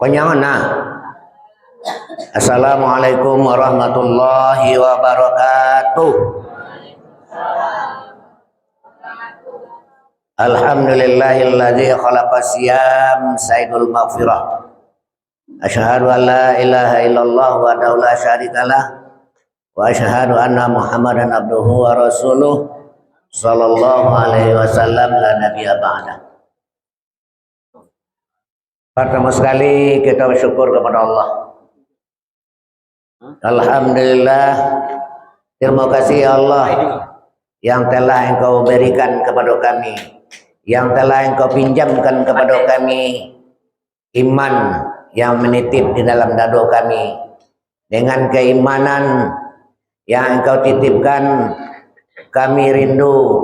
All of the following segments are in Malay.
Konyangna. Assalamualaikum warahmatullahi wabarakatuh. Alhamdulillahilladzi khalaqas siyam sayyidul maghfirah. Asyhadu an la ilaha illallah wa la syarikalah wa asyhadu anna Muhammadan abduhu wa rasuluh sallallahu alaihi wasallam la nabiyya ba'da. Pertama sekali kita bersyukur kepada Allah. Alhamdulillah, terima kasih Allah yang telah Engkau berikan kepada kami, yang telah Engkau pinjamkan kepada kami iman yang menitip di dalam dada kami. Dengan keimanan yang Engkau titipkan, kami rindu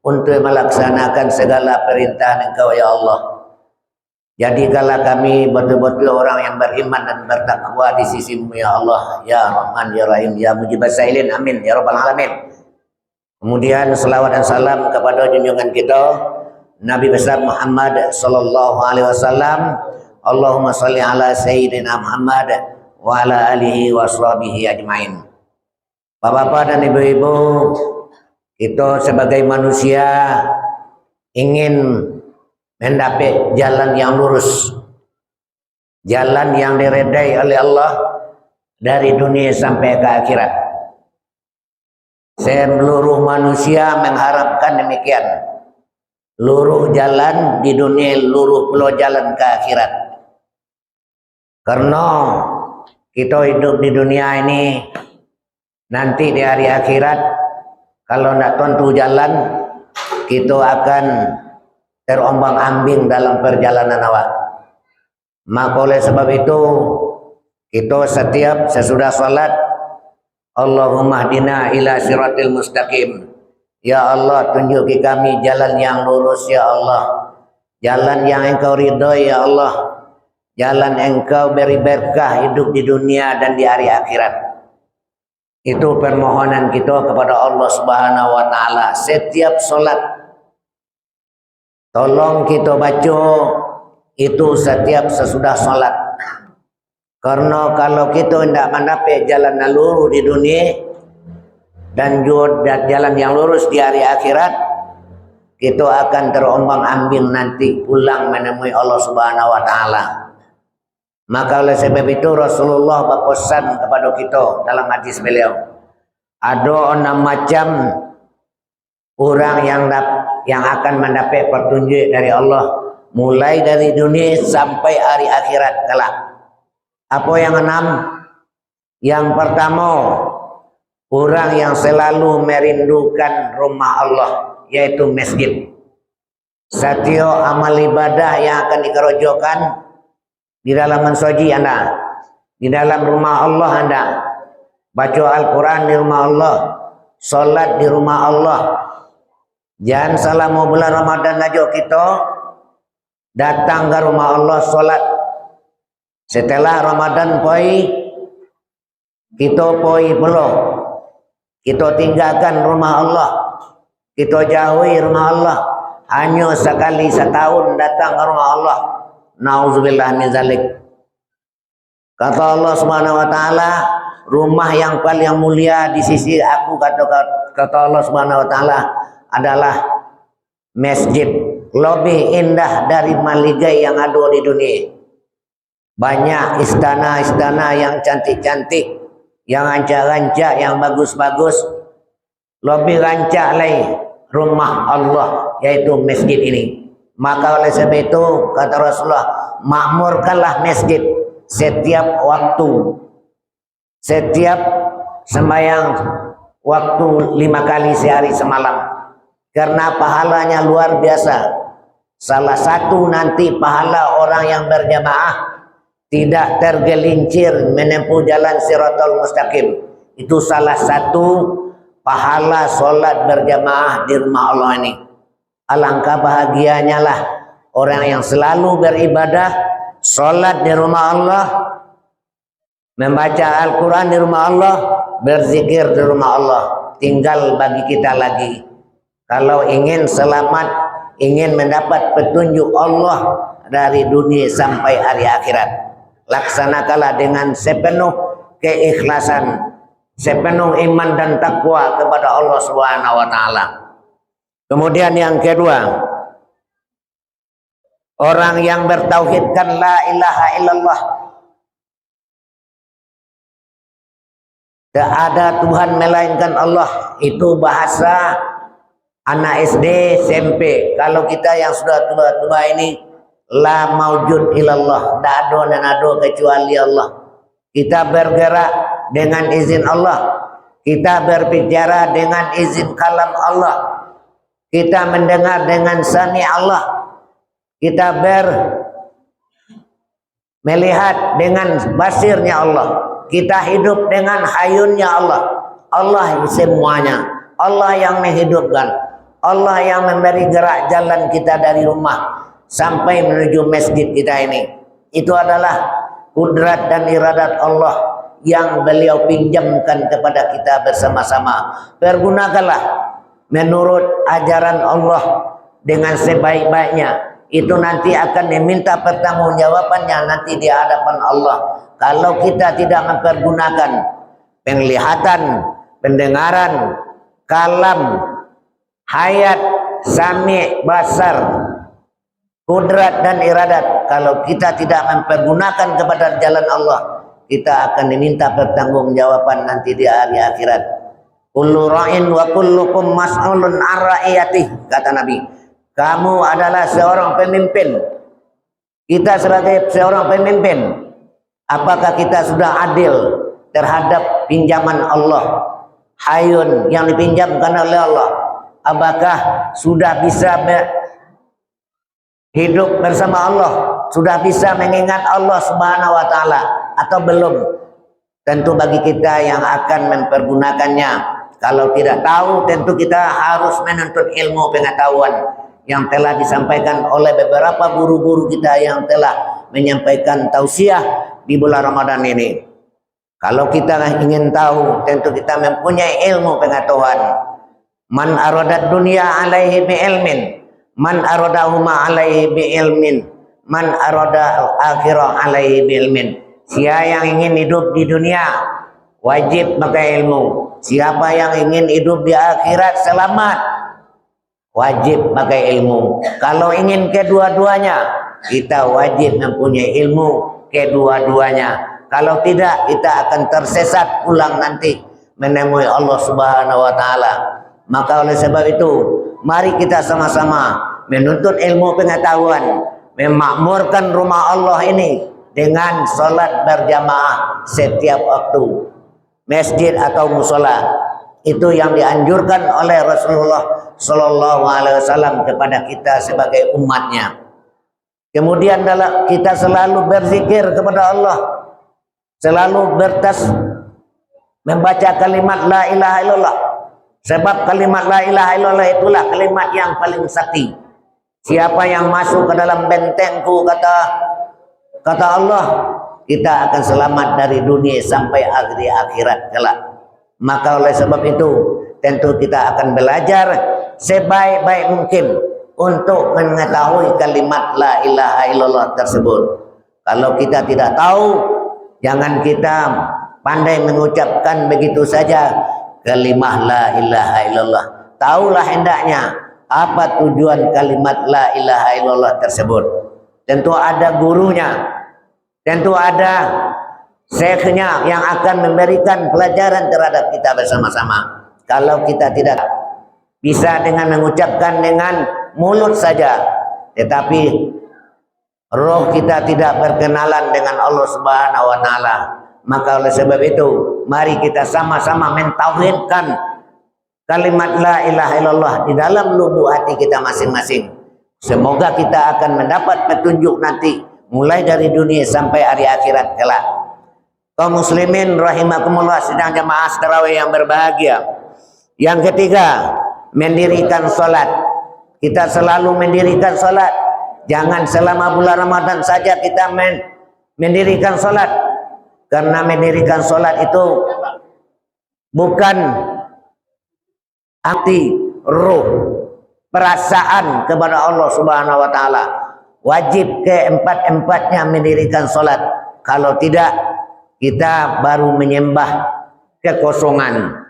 untuk melaksanakan segala perintah Engkau ya Allah. Jadikanlah kami betul-betul orang yang beriman dan bertakwa di sisi-Mu ya Allah, ya Rahman ya Rahim ya Mujibas Sailin, amin ya Rabbal Alamin. Kemudian selawat dan salam kepada junjungan kita Nabi besar Muhammad sallallahu alaihi wasallam. Allahumma shalli ala sayyidina Muhammad wa ala alihi wa sahbihi ajmain. Bapak-bapak dan ibu-ibu, kita sebagai manusia ingin mendapat jalan yang lurus, jalan yang diredai oleh Allah dari dunia sampai ke akhirat. Seluruh manusia mengharapkan demikian. Luruh jalan di dunia, luruh pula jalan ke akhirat. Karena kita hidup di dunia ini, nanti di hari akhirat, kalau tidak tentu jalan, kita akan terombang-ambing dalam perjalanan awak. Maka oleh sebab itu, kita setiap sesudah salat, Allahumma hdina ila siratil mustaqim. Ya Allah, tunjuki kami jalan yang lurus ya Allah. Jalan yang Engkau ridhoi ya Allah. Jalan Engkau beri berkah hidup di dunia dan di hari akhirat. Itu permohonan kita kepada Allah Subhanahu wa taala setiap salat. Tolong kita baca itu setiap sesudah salat. Karena kalau kita tidak mendapat jalan yang lurus di dunia dan juga jalan yang lurus di hari akhirat, kita akan terombang-ambing nanti pulang menemui Allah Subhanahu wa taala. Maka oleh sebab itu Rasulullah berpesan kepada kita dalam hadis beliau, ada 6 macam orang yang akan mendapat petunjuk dari Allah mulai dari dunia sampai hari akhirat kelak. Apa yang 6? Yang pertama, orang yang selalu merindukan rumah Allah, yaitu masjid. Setiap amal ibadah yang akan dikerjakan di dalam mensoji Anda, di dalam rumah Allah Anda, baca Al-Quran di rumah Allah, salat di rumah Allah. Jangan salah, mau bulan Ramadan aja kita datang ke rumah Allah salat. Setelah Ramadan poi kita poi belum. Kita tinggalkan rumah Allah. Kita jauhi rumah Allah. Hanya sekali setahun datang ke rumah Allah. Nauzubillah min zalik. Kata Allah Subhanahu wa taala, rumah yang paling mulia di sisi aku, kata Allah Subhanahu wa taala, adalah masjid. Lebih indah dari maligai yang ada di dunia. Banyak istana-istana yang cantik-cantik, yang rancak-rancak, yang bagus-bagus. Lebih rancak lagi rumah Allah, yaitu masjid ini. Maka oleh sebab itu kata Rasulullah, makmurkanlah masjid setiap waktu. Setiap sembahyang waktu 5 kali sehari semalam. Karena pahalanya luar biasa. Salah satu nanti pahala orang yang berjamaah tidak tergelincir menempuh jalan Siratal Mustaqim. Itu salah satu pahala solat berjamaah di rumah Allah ini. Alangkah bahagianya lah orang yang selalu beribadah, solat di rumah Allah, membaca Al-Quran di rumah Allah, berzikir di rumah Allah. Tinggal bagi kita lagi, kalau ingin selamat, ingin mendapat petunjuk Allah dari dunia sampai hari akhirat. Laksanakanlah dengan sepenuh keikhlasan, sepenuh iman dan takwa kepada Allah Subhanahu wa taala. Kemudian yang kedua, orang yang bertauhidkan la ilaha illallah, tak ada Tuhan melainkan Allah, itu bahasa anak SD, SMP. Kalau kita yang sudah tua-tua ini, la maujud illallah, tak ada dan ada kecuali Allah. Kita bergerak dengan izin Allah, kita berbicara dengan izin kalam Allah, kita mendengar dengan sami Allah, kita melihat dengan basirnya Allah, kita hidup dengan hayunnya Allah. Allah semuanya, Allah yang menghidupkan, Allah yang memberi gerak jalan kita dari rumah sampai menuju masjid kita ini. Itu adalah kudrat dan iradat Allah yang beliau pinjamkan kepada kita bersama-sama. Pergunakanlah menurut ajaran Allah dengan sebaik-baiknya. Itu nanti akan diminta pertanggungjawabannya nanti di hadapan Allah. Kalau kita tidak mempergunakan penglihatan, pendengaran, kalam, hayat, sami, basar, kudrat dan iradat, kalau kita tidak mempergunakan kepada jalan Allah, kita akan diminta pertanggungjawaban nanti di hari akhirat. Kullu ra'in wa kullukum mas'ulun an ra'iyatih, kata Nabi. Kamu adalah seorang pemimpin. Kita sebagai seorang pemimpin, apakah kita sudah adil terhadap pinjaman Allah, hayun yang dipinjamkan oleh Allah? Apakah sudah bisa hidup bersama Allah, sudah bisa mengingat Allah Subhanahu wa taala atau belum? Tentu bagi kita yang akan mempergunakannya. Kalau tidak tahu, tentu kita harus menuntut ilmu pengetahuan yang telah disampaikan oleh beberapa guru-guru kita yang telah menyampaikan tausiah di bulan Ramadan ini. Kalau kita ingin tahu, tentu kita mempunyai ilmu pengetahuan. Man aradat dunya alaihi bi ilmin, man aradahuma alaihi bi ilmin, man arada akhirah alaihi bi ilmin. Siapa yang ingin hidup di dunia wajib pakai ilmu. Siapa yang ingin hidup di akhirat selamat, wajib pakai ilmu. Kalau ingin kedua-duanya, kita wajib mempunyai ilmu kedua-duanya. Kalau tidak, kita akan tersesat pulang nanti menemui Allah Subhanahu wa taala. Maka oleh sebab itu, mari kita sama-sama menuntut ilmu pengetahuan, memakmurkan rumah Allah ini dengan salat berjamaah setiap waktu, masjid atau musola. Itu yang dianjurkan oleh Rasulullah Sallallahu Alaihi Wasallam kepada kita sebagai umatnya. Kemudian kita selalu berzikir kepada Allah, selalu membaca kalimat la ilaha illallah. Sebab kalimat la ilaha illallah itulah kalimat yang paling sakti. Siapa yang masuk ke dalam bentengku, kata Allah, kita akan selamat dari dunia sampai akhirat kelak. Maka oleh sebab itu, tentu kita akan belajar sebaik-baik mungkin untuk mengetahui kalimat la ilaha illallah tersebut. Kalau kita tidak tahu, jangan kita pandai mengucapkan begitu saja kalimat la ilaha illallah. Taulah hendaknya apa tujuan kalimat la ilaha illallah tersebut. Tentu ada gurunya, tentu ada syekhnya yang akan memberikan pelajaran terhadap kita bersama-sama. Kalau kita tidak bisa dengan mengucapkan dengan mulut saja, tetapi roh kita tidak berkenalan dengan Allah Subhanahu wa taala, maka oleh sebab itu mari kita sama-sama mentauhidkan kalimat la ilaha illallah di dalam lubuk hati kita masing-masing. Semoga kita akan mendapat petunjuk nanti mulai dari dunia sampai hari akhirat kelak. Kaum muslimin rahimakumullah, sedang jamaah tarawih yang berbahagia. Yang ketiga, mendirikan salat. Kita selalu mendirikan salat. Jangan selama bulan Ramadan saja kita mendirikan salat. Karena mendirikan salat itu bukan hati, ruh, perasaan kepada Allah Subhanahu wa taala. wajib keempat-empatnya mendirikan solat. Kalau tidak, kita baru menyembah kekosongan.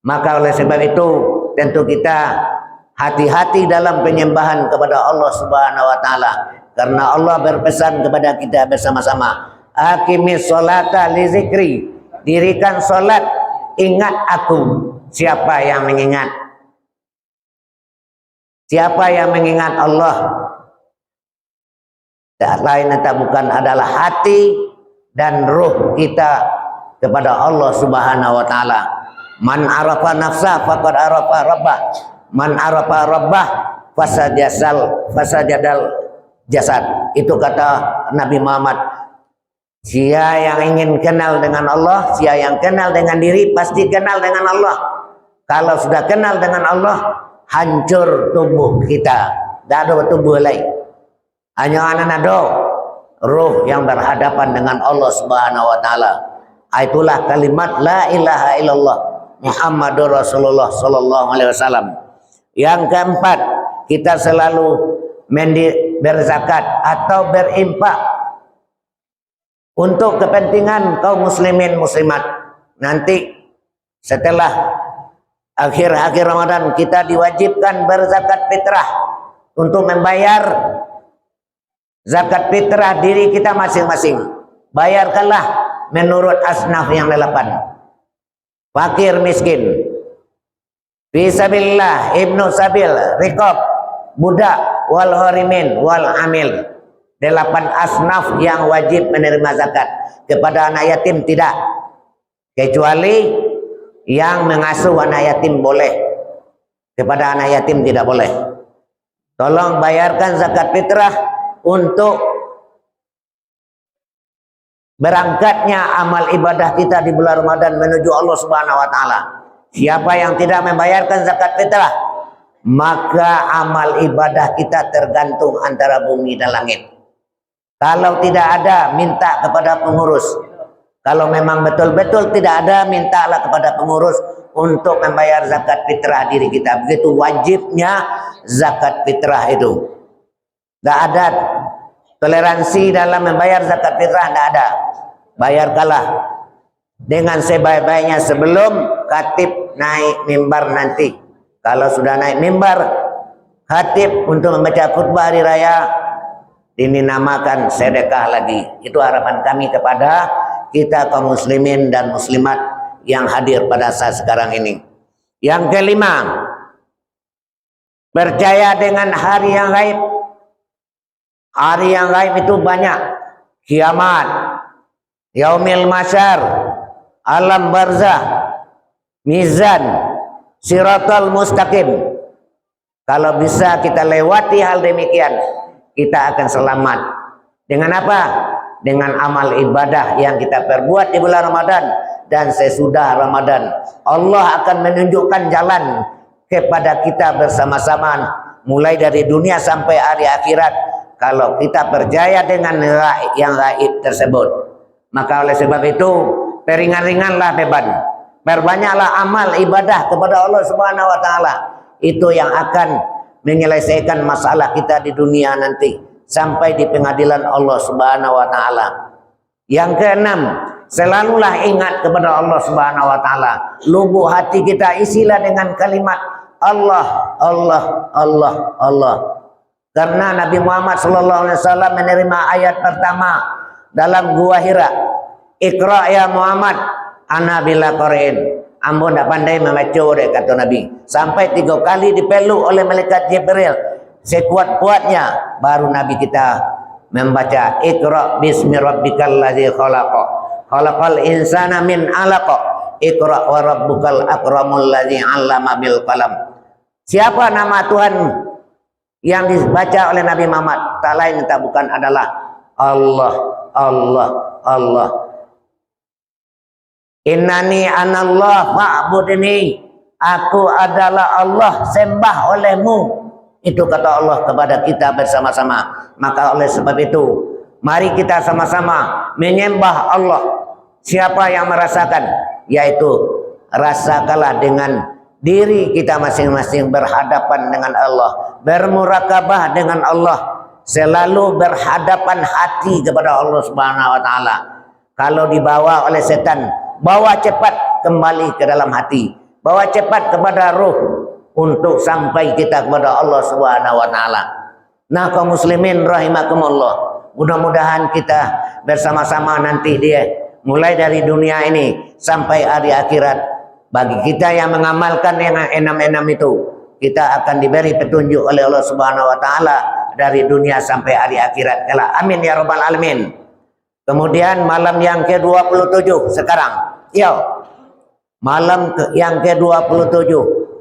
Maka oleh sebab itu tentu kita hati-hati dalam penyembahan kepada Allah Subhanahu wa taala, karena Allah berpesan kepada kita bersama-sama, aqimis sholata li zikri, dirikan solat ingat aku. Siapa yang mengingat? Siapa yang mengingat Allah? Tak lain tak bukan adalah hati dan ruh kita kepada Allah Subhanahu wa taala. Man arafa nafsa faqad arafa rabbah. Man arafa rabbah fasajadal jasad. Itu kata Nabi Muhammad. Siapa yang ingin kenal dengan Allah, siapa yang kenal dengan diri, pasti kenal dengan Allah. Kalau sudah kenal dengan Allah, hancur tubuh kita. Tak ada tubuh lain. Hanya anak ruh yang berhadapan dengan Allah Subhanahu wa taala. Itulah kalimat la ilaha illallah Muhammadur Rasulullah sallallahu alaihi wasallam. Yang keempat, kita selalu berzakat atau berimpak untuk kepentingan kaum muslimin muslimat. Nanti setelah akhir Ramadan kita diwajibkan berzakat fitrah untuk membayar zakat fitrah diri kita masing-masing. Bayarkanlah menurut asnaf yang 8. Fakir miskin, fisabilillah, ibnu sabil, riqab, budak, wal harimin, wal amil. 8 asnaf yang wajib menerima zakat. Kepada anak yatim tidak, kecuali yang mengasuh anak yatim boleh. Kepada anak yatim tidak boleh. Tolong bayarkan zakat fitrah untuk berangkatnya amal ibadah kita di bulan Ramadan menuju Allah Subhanahu wa taala. Siapa yang tidak membayarkan zakat fitrah, maka amal ibadah kita tergantung antara bumi dan langit. Kalau tidak ada, minta kepada pengurus. Kalau memang betul-betul tidak ada, mintalah kepada pengurus untuk membayar zakat fitrah diri kita. Begitu wajibnya zakat fitrah itu. Tidak ada toleransi dalam membayar zakat fitrah, tidak ada. Bayarkanlah dengan sebaik-baiknya sebelum khatib naik mimbar nanti. Kalau sudah naik mimbar khatib untuk membaca khutbah hari raya, ini namakan sedekah lagi. Itu harapan kami kepada kita kaum muslimin dan muslimat yang hadir pada saat sekarang ini. Yang kelima, percaya dengan hari yang gaib. Hari yang gaib itu banyak. Kiamat, yaumil masyar, alam barzah, mizan, siratal mustaqim. Kalau bisa kita lewati hal demikian, kita akan selamat. Dengan apa? Dengan amal ibadah yang kita perbuat di bulan Ramadan dan sesudah Ramadan. Allah akan menunjukkan jalan kepada kita bersama-sama mulai dari dunia sampai hari akhirat. Kalau kita percaya dengan yang gaib tersebut, maka oleh sebab itu peringan-ringanlah beban, perbanyaklah amal ibadah kepada Allah Subhanahu wa taala. Itu yang akan menyelesaikan masalah kita di dunia nanti sampai di pengadilan Allah Subhanahu wa taala. Yang keenam, selalulah ingat kepada Allah Subhanahu wa taala. Lubuk hati kita isilah dengan kalimat Allah, Allah, Allah, Allah. Karena Nabi Muhammad SAW menerima ayat pertama dalam gua Hira. Iqra ya Muhammad, ana bila qari'in. Ambo tidak pandai membaca, kata Nabi. Sampai 3 kali dipeluk oleh malaikat Jibril. Sekuat-kuatnya baru Nabi kita membaca Iqra bismi rabbikal ladzi khalaqa. Khalaqal insana min 'alaqa. Iqra wa rabbukal akramul ladzi 'allama bil qalam. Siapa nama Tuhan yang dibaca oleh Nabi Muhammad? Tak lain tak bukan adalah Allah, Allah, Allah. Innani anallah fa'budni. Aku adalah Allah, sembah olehmu. Itu kata Allah kepada kita bersama-sama. Maka oleh sebab itu, mari kita sama-sama menyembah Allah. Siapa yang merasakan? Yaitu rasakanlah dengan diri kita masing-masing berhadapan dengan Allah, bermurakabah dengan Allah. selalu berhadapan hati kepada Allah Subhanahu wa taala. Kalau dibawa oleh setan, bawa cepat kembali ke dalam hati, bawa cepat kepada ruh untuk sampai kita kepada Allah Subhanahu wa taala. Nah, kaum muslimin rahimakumullah, mudah-mudahan kita bersama-sama nanti dia mulai dari dunia ini sampai hari akhirat. Bagi kita yang mengamalkan yang enam-enam itu, kita akan diberi petunjuk oleh Allah Subhanahu wa taala dari dunia sampai hari akhirat. Amin ya rabbal alamin. Kemudian malam yang ke-27 sekarang. Yo. Malam yang ke-27,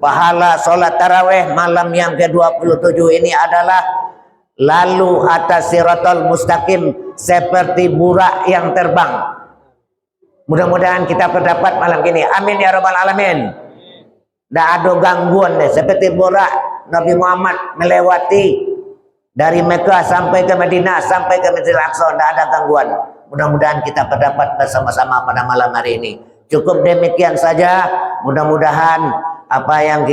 pahala salat tarawih malam yang ke-27 ini adalah lalu atas siratal mustaqim seperti burak yang terbang. Mudah-mudahan kita berdapat malam ini. Amin ya rabbal alamin. Tidak ada gangguan deh. Seperti burak Nabi Muhammad melewati dari Mekah sampai ke Madinah sampai ke Masjidil Aqsa, tidak ada gangguan. Mudah-mudahan kita berdapat bersama-sama pada malam hari ini. Cukup demikian saja. Mudah-mudahan apa yang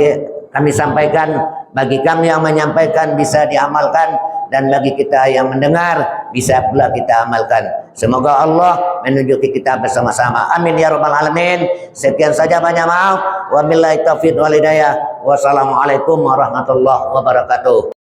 kami sampaikan bagi kami yang menyampaikan bisa diamalkan, dan bagi kita yang mendengar bisa pula kita amalkan. Semoga Allah menunjuki kita bersama-sama. Amin ya rabbal alamin. Sekian saja, banyak maaf. Wabillahi taufiq wal hidayah. Wassalamualaikum warahmatullahi wabarakatuh.